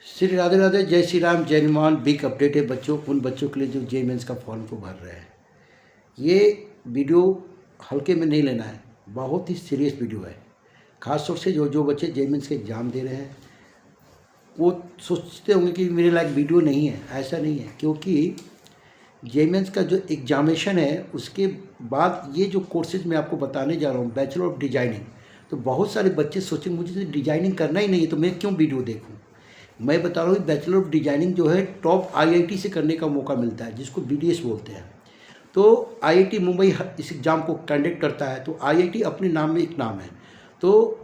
श्री राधे राधे, जय श्री राम, जय Hanuman. Big update है बच्चों, उन बच्चों के लिए जो जेईई मेंस का फॉर्म को भर रहे हैं। ये वीडियो हल्के में नहीं लेना है, बहुत ही सीरियस वीडियो है। खास तौर से जो बच्चे जेईई मेंस के एग्ज़ाम दे रहे हैं वो सोचते होंगे कि मेरे लायक वीडियो नहीं है। ऐसा नहीं है, क्योंकि जेईई मेंस का जो एग्जामिनेशन है उसके बाद ये जो कोर्सेज मैं आपको बताने जा रहा हूँ, बैचलर ऑफ डिजाइनिंग, तो बहुत सारे बच्चे सोचेंगे मुझे तो डिजाइनिंग करना ही नहीं है तो मैं क्यों वीडियो देखूँ। मैं बता रहा हूँ बैचलर ऑफ डिजाइनिंग जो है टॉप आईआईटी से करने का मौका मिलता है, जिसको बीडीएस बोलते हैं। तो आईआईटी मुंबई इस एग्ज़ाम को कंडक्ट करता है, तो आईआईटी अपने नाम में एक नाम है। तो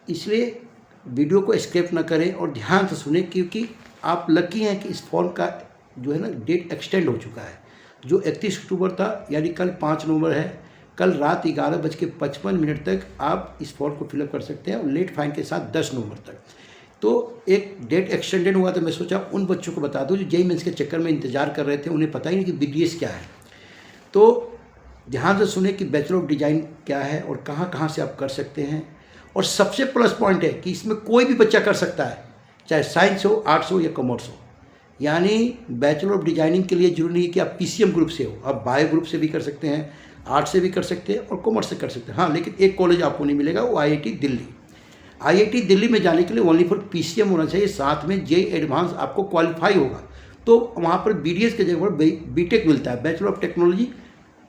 इसलिए वीडियो को स्किप ना करें और ध्यान से सुने, क्योंकि आप लकी हैं कि इस फॉर्म का जो है ना डेट एक्सटेंड हो चुका है। जो 31 अक्टूबर था यानी कल 5 नवंबर है, कल रात 11:55 तक आप इस फॉर्म को फिलअप कर सकते हैं और लेट फाइन के साथ 10 नवंबर तक। तो एक डेट एक्सटेंडेड हुआ, तो मैं सोचा उन बच्चों को बता दूं जो जेईई मेंस के चक्कर में इंतजार कर रहे थे, उन्हें पता ही नहीं कि बीडीएस क्या है। तो ध्यान से सुने कि बैचलर ऑफ डिजाइन क्या है और कहाँ कहाँ से आप कर सकते हैं। और सबसे प्लस पॉइंट है कि इसमें कोई भी बच्चा कर सकता है, चाहे साइंस हो, आर्ट्स हो या कॉमर्स हो। यानी बैचलर ऑफ डिजाइनिंग के लिए जरूरी नहीं है कि आप पीसीएम ग्रुप से हो, आप बायो ग्रुप से भी कर सकते हैं, आर्ट्स से भी कर सकते हैं और कॉमर्स से कर सकते हैं। हाँ, लेकिन एक कॉलेज आपको नहीं मिलेगा, वो आईआईटी दिल्ली। आईआईटी दिल्ली में जाने के लिए ओनली फॉर पीसीएम होना चाहिए, साथ में जेईई एडवांस आपको क्वालिफाई होगा। तो वहाँ पर बीडीएस के जगह पर बीटेक मिलता है, बैचलर ऑफ टेक्नोलॉजी।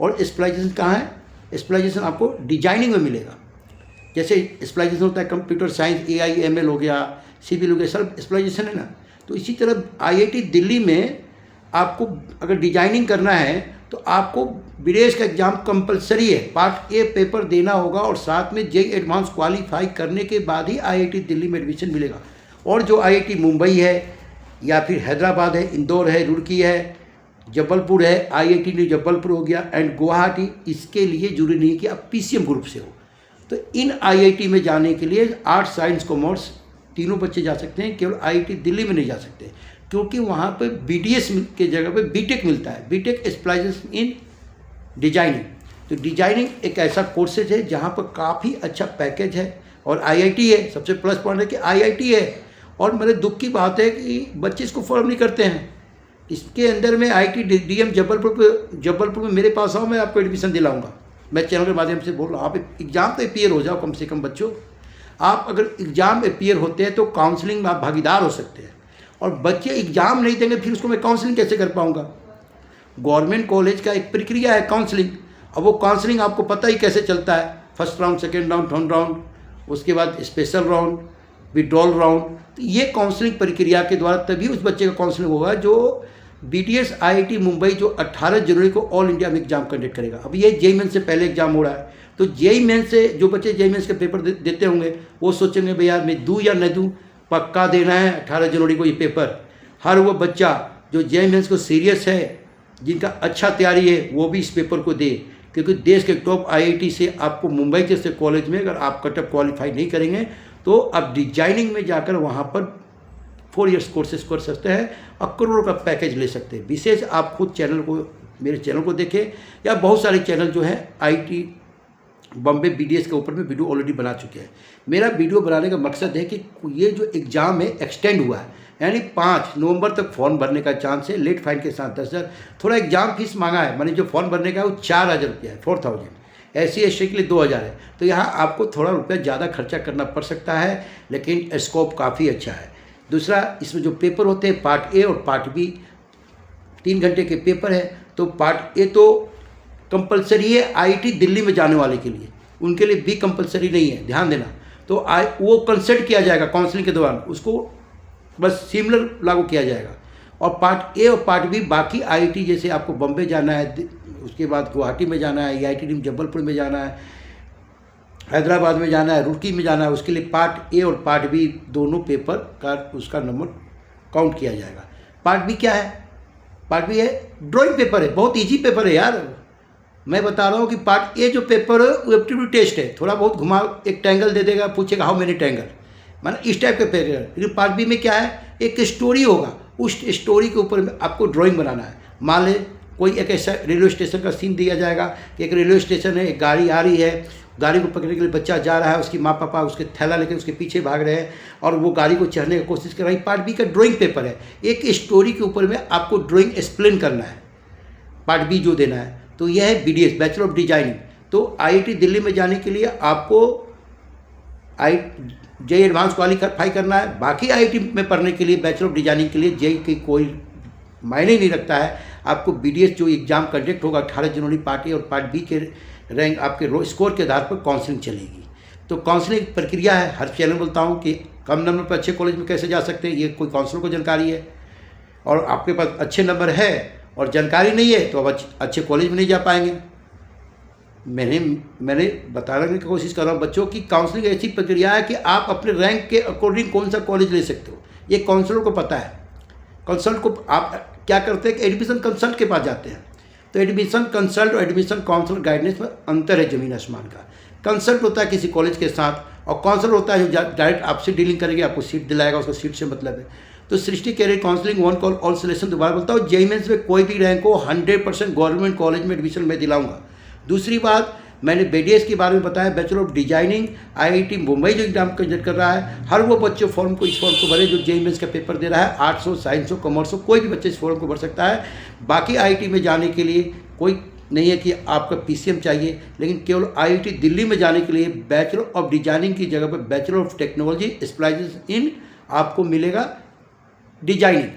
और स्पेशलाइजेशन कहाँ है? स्पेशलाइजेशन आपको डिजाइनिंग में मिलेगा। जैसे स्पेशलाइजेशन होता है कंप्यूटर साइंस, एआईएमएल हो गया, सिविल हो गया, सब स्पेशलाइजेशन है ना। तो इसी तरह आईआईटी दिल्ली में आपको अगर डिजाइनिंग करना है तो आपको बीडीएस का एग्ज़ाम कंपलसरी है, पार्ट ए पेपर देना होगा और साथ में जेईई एडवांस क्वालिफाई करने के बाद ही आईआईटी दिल्ली में एडमिशन मिलेगा। और जो आईआईटी मुंबई है या फिर हैदराबाद है, इंदौर है, रुड़की है, जबलपुर है, आईआईटी न्यू जबलपुर हो गया एंड गुवाहाटी, इसके लिए जरूरी नहीं कि आप पीसीएम ग्रुप से हो। तो इन आईआईटी में जाने के लिए आर्ट्स, साइंस, कॉमर्स तीनों बच्चे जा सकते हैं, केवल आईआईटी दिल्ली में नहीं जा सकते, क्योंकि वहाँ पर बीडीएस के जगह पे बीटेक मिलता है, बीटेक स्पेशलाइजेशन इन डिजाइनिंग। तो डिजाइनिंग एक ऐसा कोर्सेज है जहाँ पर काफ़ी अच्छा पैकेज है और आईआईटी है। सबसे प्लस पॉइंट है कि आईआईटी है। और मेरे दुख की बात है कि बच्चे इसको फॉलो नहीं करते हैं। इसके अंदर में आईआईटी डीएम जबलपुर में मेरे पास आओ, मैं आपको एडमिशन दिलाऊंगा। मैं चैनल के माध्यम से बोल रहा हूँ, आप एग्ज़ाम तो अपीयर हो जाओ कम से कम बच्चों। आप अगर एग्ज़ाम अपीयर होते हैं तो काउंसलिंग में आप भागीदार हो सकते हैं। और बच्चे एग्ज़ाम नहीं देंगे फिर उसको मैं काउंसलिंग कैसे कर पाऊँगा। गवर्नमेंट कॉलेज का एक प्रक्रिया है काउंसलिंग। अब वो काउंसलिंग आपको पता ही कैसे चलता है, first round, second round, third round, उसके बाद स्पेशल राउंड, विड्रॉल राउंड। तो ये काउंसलिंग प्रक्रिया के द्वारा तभी उस बच्चे का काउंसलिंग होगा जो बीटीएस आईआईटी मुंबई जो 18 जनवरी को ऑल इंडिया में एग्जाम कंडक्ट करेगा। अब ये जेईई मेंस से पहले एग्जाम हो रहा है, तो जेईई मेंस से जो बच्चे जेईई मेंस के पेपर देते होंगे वो सोचेंगे भैया मैं दूँ या न दूँ, पक्का देना है 18 जनवरी को ये पेपर। हर वो बच्चा जो जेईई मेंस को सीरियस है, जिनका अच्छा तैयारी है, वो भी इस पेपर को दे, क्योंकि देश के टॉप आईआईटी से आपको मुंबई जैसे कॉलेज में अगर आप कट ऑफ क्वालिफाई नहीं करेंगे तो आप डिजाइनिंग में जाकर वहाँ पर 4 इयर्स कोर्सेज कर सकते हैं और करोड़ों का पैकेज ले सकते हैं। विशेष आप खुद चैनल को, मेरे चैनल को देखें या बहुत सारे चैनल जो हैं आईआईटी बॉम्बे बीडीएस के ऊपर में वीडियो ऑलरेडी बना चुके हैं। मेरा वीडियो बनाने का मकसद है कि ये जो एग्ज़ाम है एक्सटेंड हुआ है, यानी 5 नवंबर तक फॉर्म भरने का चांस है, लेट फाइन के साथ 10,000। थोड़ा एग्जाम फीस मांगा है, मैंने जो फॉर्म भरने का है वो 4,000 रुपया है, 4,000। SC ST के लिए 2,000 है। तो यहाँ आपको थोड़ा रुपया ज़्यादा खर्चा करना पड़ सकता है, लेकिन स्कोप काफ़ी अच्छा है। दूसरा, इसमें जो पेपर होते हैं पार्ट ए और पार्ट बी, 3 घंटे के पेपर है। तो पार्ट ए तो कंपलसरी है आईआईटी दिल्ली में जाने वाले के लिए, उनके लिए बी कंपलसरी नहीं है, ध्यान देना। तो वो कंसल्ट किया जाएगा काउंसलिंग के दौरान, उसको बस सिमिलर लागू किया जाएगा। और पार्ट ए और पार्ट बी बाकी आईआईटी, जैसे आपको बॉम्बे जाना है, उसके बाद गुवाहाटी में जाना है, आईआईटी न्यू जबलपुर में जाना है, हैदराबाद में जाना है, रुड़की में जाना है, उसके लिए पार्ट ए और पार्ट बी दोनों पेपर का उसका नंबर काउंट किया जाएगा। पार्ट बी क्या है? पार्ट बी है ड्राइंग पेपर है, बहुत ईजी पेपर है यार। मैं बता रहा हूँ कि पार्ट ए जो पेपर है वो एप्टीट्यूड टेस्ट है, थोड़ा बहुत घुमा, एक ट्रायंगल दे देगा, पूछेगा हाउ मेनी ट्रायंगल, माना इस टाइप का पेपर है। लेकिन पार्ट बी में क्या है, एक स्टोरी होगा, उस स्टोरी के ऊपर आपको ड्राइंग बनाना है। मान ले कोई एक ऐसा रेलवे स्टेशन का सीन दिया जाएगा कि एक रेलवे स्टेशन है, एक गाड़ी आ रही है, गाड़ी को पकड़ने के लिए बच्चा जा रहा है, उसकी माँ पापा उसके थैला लेकर उसके पीछे भाग रहे हैं और वो गाड़ी को चढ़ने की कोशिश कर रही है। पार्ट बी का ड्राइंग पेपर है, एक स्टोरी के ऊपर में आपको ड्राइंग एक्सप्लेन करना है, पार्ट बी जो देना है। तो यह है BDS, बैचलर ऑफ डिजाइनिंग। तो IIT दिल्ली में जाने के लिए आपको JEE एडवांस क्वालिफाई करना है। बाकी IIT में पढ़ने के लिए बैचलर ऑफ डिजाइनिंग के लिए JEE की कोई मायने नहीं रखता है। आपको BDS जो एग्ज़ाम कंडक्ट होगा 18 जनवरी, पार्ट ए और पार्ट बी के रैंक आपके स्कोर के आधार पर काउंसलिंग चलेगी। तो काउंसलिंग प्रक्रिया है, हर चैनल बोलता हूँ कि कम नंबर पर अच्छे कॉलेज में कैसे जा सकते हैं, ये कोई काउंसलर को जानकारी है। और आपके पास अच्छे नंबर है और जानकारी नहीं है तो अब अच्छे कॉलेज में नहीं जा पाएंगे। मैंने बताने की कोशिश कर रहा हूँ बच्चों की, काउंसलिंग ऐसी प्रक्रिया है कि आप अपने रैंक के अकॉर्डिंग कौन सा कॉलेज ले सकते हो, ये काउंसलर को पता है। कंसल्ट को आप क्या करते हैं कि एडमिशन कंसल्ट के पास जाते हैं। तो एडमिशन कंसल्ट और एडमिशन काउंसलर गाइडेंस में अंतर है ज़मीन आसमान का। कंसल्ट होता है किसी कॉलेज के साथ और काउंसलर होता है जो डायरेक्ट आपसे डीलिंग करेंगे, आपको सीट दिलाएगा, उसको सीट से मतलब है। तो Srishti career counselling one call all selection, दोबारा बोलता हूँ, JEE मेंस में कोई भी रैंक हो 100% गवर्नमेंट कॉलेज में एडमिशन मैं दिलाऊंगा। दूसरी बात, मैंने BDS के बारे में बताया, bachelor of designing IIT Mumbai जो एग्जाम कंडक्ट कर रहा है, हर वो बच्चे इस फॉर्म को भरे जो JEE मेंस का पेपर दे रहा है। आर्ट्स हो, साइंस हो, कॉमर्स हो, कोई भी बच्चे इस फॉर्म को भर सकता है। बाकी IIT में जाने के लिए कोई नहीं है कि आपका PCM चाहिए, लेकिन केवल IIT दिल्ली में जाने के लिए बैचलर ऑफ डिजाइनिंग की जगह पर बैचलर ऑफ टेक्नोलॉजी स्पेशलाइजेशन इन आपको मिलेगा डिजाइनिंग।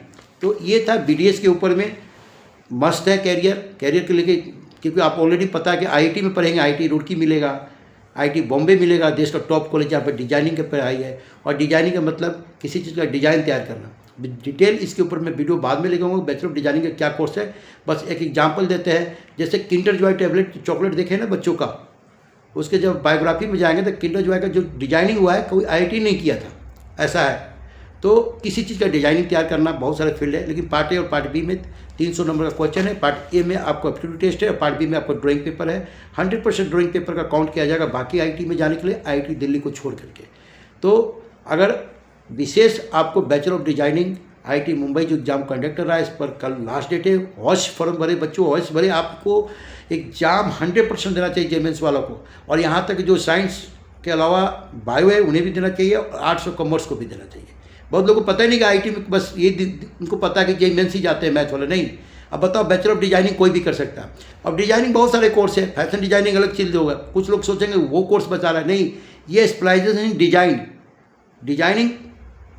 तो ये था BDS के ऊपर में। मस्त है कैरियर के लिए, क्योंकि आप ऑलरेडी पता है कि IIT में पढ़ेंगे, IIT रुड़की मिलेगा, IIT बॉम्बे मिलेगा, देश का टॉप कॉलेज जहाँ पर डिजाइनिंग की पढ़ाई है। और डिजाइनिंग का मतलब किसी चीज़ का डिज़ाइन तैयार करना। डिटेल इसके ऊपर मैं वीडियो बाद में लेकर बैचलर ऑफ डिजाइनिंग का क्या कोर्स है। बस एक एग्जांपल देते हैं, जैसे किंडर जॉय टैबलेट चॉकलेट देखे ना बच्चों का, उसके जब बायोग्राफी में जाएंगे तो किंडर जॉय का जो डिजाइनिंग हुआ है कोई IIT नहीं किया था, ऐसा है। तो किसी चीज़ का डिजाइनिंग तैयार करना बहुत सारे फील्ड है, लेकिन पार्ट ए और पार्ट बी में 300 नंबर का क्वेश्चन है। पार्ट ए में आपको एप्टीट्यूड टेस्ट है और पार्ट बी में आपको ड्राइंग पेपर है। 100% ड्राइंग पेपर का काउंट किया जाएगा बाकी IIT में जाने के लिए, IIT दिल्ली को छोड़ करके। तो अगर विशेष आपको bachelor of designing IIT Mumbai जो एग्जाम कंडक्ट कर रहा है, इस पर कल लास्ट डेट है। हॉश फॉर्म भरे बच्चों, हॉश भरे, आपको एग्जाम 100% देना चाहिए JEE मेंस वालों को। और यहाँ तक जो साइंस के अलावा बायो है उन्हें भी देना चाहिए और आर्ट्स और कॉमर्स को भी देना चाहिए। बहुत लोगों को पता ही नहीं कि IIT में बस ये उनको पता है कि JEE मेंस ही जाते हैं मैथ वाले, नहीं। अब बताओ, बैचलर ऑफ डिजाइनिंग कोई भी कर सकता है। अब डिजाइनिंग बहुत सारे कोर्स है, फैशन डिजाइनिंग अलग चीज़ होगा। कुछ लोग सोचेंगे वो कोर्स बचा रहा है, नहीं, ये specialisation in designing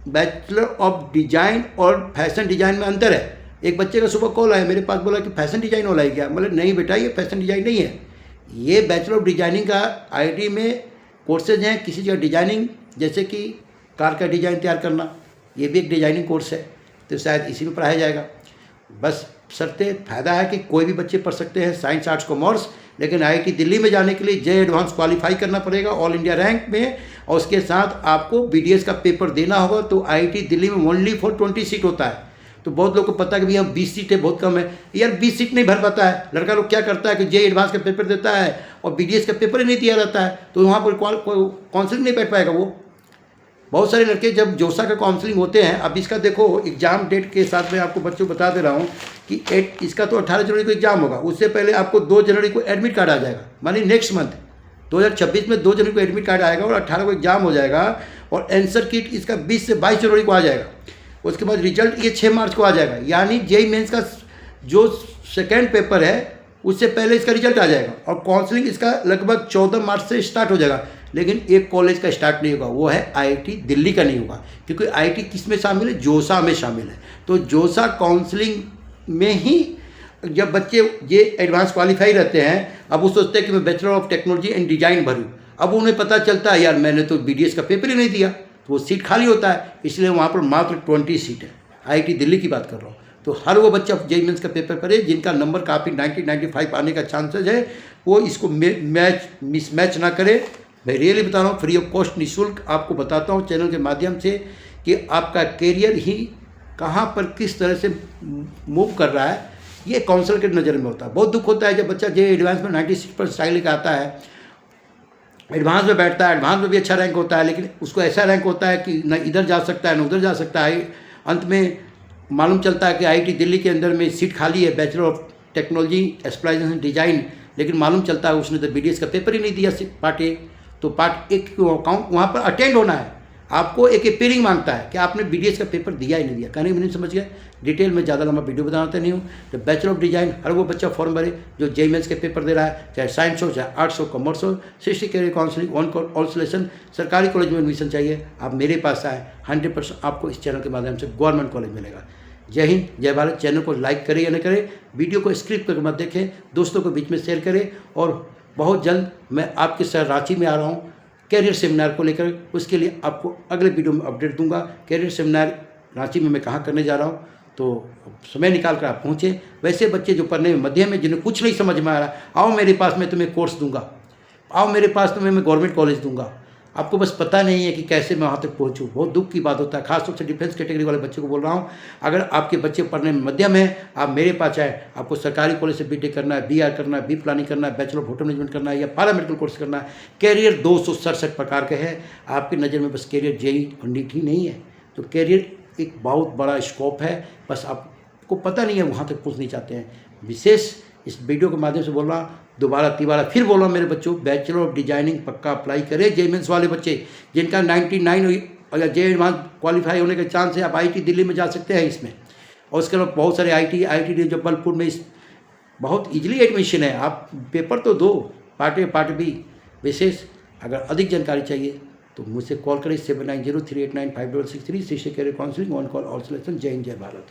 bachelor of design और फैशन डिजाइन में अंतर है। एक बच्चे का सुबह कॉल आया मेरे पास, बोला कि फैशन डिजाइन वाला है क्या? मतलब नहीं बेटा, ये फैशन डिजाइन नहीं है, ये बैचलर ऑफ डिजाइनिंग का IIT में कोर्सेज हैं। किसी जगह डिजाइनिंग, जैसे कि कार का डिज़ाइन तैयार करना, ये भी एक डिजाइनिंग कोर्स है, तो शायद इसी में पढ़ाया जाएगा। बस शर्तें, फ़ायदा है कि कोई भी बच्चे पढ़ सकते हैं साइंस, आर्ट्स, कॉमर्स, लेकिन IIT दिल्ली में जाने के लिए JEE एडवांस क्वालिफाई करना पड़ेगा ऑल इंडिया रैंक में, और उसके साथ आपको BDS का पेपर देना होगा। तो IIT दिल्ली में ओनली फॉर 20 सीट होता है। तो बहुत लोग को पता है कि भैया 20 सीटें बहुत कम है। यार 20 सीट नहीं भर पाता है। लड़का लोग क्या करता है कि JEE एडवांस का पेपर देता है और BDS का पेपर ही नहीं दिया जाता है, तो वहाँ पर काउंसलिंग नहीं बैठ पाएगा वो। बहुत सारे लड़के जब जोसा का काउंसलिंग होते हैं, अब इसका देखो एग्ज़ाम डेट के साथ मैं आपको बच्चों बता दे रहा हूँ कि इसका तो 18 जनवरी को एग्ज़ाम होगा, उससे पहले आपको 2 जनवरी को एडमिट कार्ड आ जाएगा, मानी नेक्स्ट मंथ 2026 में 2 जनवरी को एडमिट कार्ड आएगा और 18 को एग्ज़ाम हो जाएगा। और आंसर किट इसका 20 से 22 जनवरी को आ जाएगा। उसके बाद रिजल्ट ये 6 मार्च को आ जाएगा, यानी JEE मेंस का जो सेकेंड पेपर है उससे पहले इसका रिजल्ट आ जाएगा। और काउंसलिंग इसका लगभग 14 मार्च से स्टार्ट हो जाएगा। लेकिन एक कॉलेज का स्टार्ट नहीं होगा, वो है IIT दिल्ली का नहीं होगा, क्योंकि IIT किस में शामिल है? जोसा में शामिल है। तो जोसा काउंसलिंग में ही जब बच्चे ये एडवांस क्वालिफाई रहते हैं, अब वो सोचते हैं कि मैं bachelor of technology and design भरूँ। अब उन्हें पता चलता है यार मैंने तो BDS का पेपर ही नहीं दिया, तो वो सीट खाली होता है, इसलिए वहाँ पर मात्र 20 सीट है। IIT दिल्ली की बात कर रहा हूँ। तो हर वो बच्चा JEE मेंस का पेपर करे जिनका नंबर काफ़ी 90-95 आने का चांसेज है, वो इसको मिसमैच ना करे। मैं रियली बता रहा हूँ, फ्री ऑफ कॉस्ट, निःशुल्क आपको बताता हूँ चैनल के माध्यम से कि आपका करियर ही कहाँ पर किस तरह से मूव कर रहा है, ये काउंसलर के नज़र में होता है। बहुत दुख होता है जब बच्चा JEE एडवांस में 96% स्टाइल लेकर आता है, एडवांस में बैठता है, एडवांस में भी अच्छा रैंक होता है, लेकिन उसको ऐसा रैंक होता है कि न इधर जा सकता है न उधर जा सकता है। अंत में मालूम चलता है कि IIT दिल्ली के अंदर में सीट खाली है, bachelor of technology specialisation design, लेकिन मालूम चलता है उसने तो BDS का पेपर ही नहीं दिया पार्ट ए, तो पार्ट ए को अकाउंट वहाँ पर अटेंड होना है, आपको एक अपीयरिंग मांगता है कि आपने BDS का पेपर दिया ही नहीं दिया। कहने की नहीं समझ गए। डिटेल में ज़्यादा लंबा वीडियो बताता नहीं हूँ। तो बैचलर ऑफ डिजाइन हर वो बच्चा फॉर्म भरे जो JEE मेंस के पेपर दे रहा है, चाहे साइंस हो, चाहे आर्ट्स हो, कॉमर्स हो। 60 career counselling, on call all selection. सरकारी कॉलेज में एडमिशन चाहिए, आप मेरे पास आए, 100% आपको इस चैनल के माध्यम से गवर्नमेंट कॉलेज मिलेगा। जय हिंद, जय भारत। चैनल को लाइक करें या न करें, वीडियो को स्क्रिप्ट करके मत देखें, दोस्तों के बीच में शेयर करें। और बहुत जल्द मैं आपके साथ रांची में आ रहा हूँ कैरियर सेमिनार को लेकर, उसके लिए आपको अगले वीडियो में अपडेट दूंगा। कैरियर सेमिनार रांची में मैं कहाँ करने जा रहा हूँ, तो समय निकाल कर आप पहुँचे। वैसे बच्चे जो पढ़ने में मध्यम है, जिन्हें कुछ नहीं समझ में आ रहा, आओ मेरे पास, मैं तुम्हें कोर्स दूंगा। आओ मेरे पास, तुम्हें मैं गवर्नमेंट कॉलेज दूंगा। आपको बस पता नहीं है कि कैसे मैं वहाँ तक पहुँचूँ। बहुत दुख की बात होता है, खासतौर से डिफेंस कैटेगरी वाले बच्चे को बोल रहा हूँ। अगर आपके बच्चे पढ़ने में मध्यम है, आप मेरे पास आए। आपको सरकारी कॉलेज से BTech करना है, BR करना है, बी प्लानिंग करना है, बैचलर ऑफ होटल मैनेजमेंट करना है, या पैरा मेडिकल कोर्स करना है। कैरियर 267 प्रकार के हैं। आपकी नज़र में बस कैरियर JEE पंडित ही नहीं है, तो कैरियर एक बहुत बड़ा स्कोप है, बस आपको पता नहीं है, वहाँ तक पहुँच नहीं चाहते हैं। विशेष इस वीडियो के माध्यम से बोल रहा हूँ, दोबारा तिबारा फिर बोल रहा हूँ, मेरे बच्चों, बैचलर ऑफ डिजाइनिंग पक्का अप्लाई करें। JEE मेंस वाले बच्चे जिनका 99 या JEE एडवांस क्वालिफाई होने का चांस है, आप IIT दिल्ली में जा सकते हैं इसमें। और उसके अलावा बहुत सारे IIT जबलपुर में इस बहुत ईजिली एडमिशन है। आप पेपर तो दो, पार्ट ए पार्ट बी। विशेष अगर अधिक जानकारी चाहिए तो मुझसे कॉल करें 7903895663। Career counselling, on call all selection. Jai Hind, जय भारत।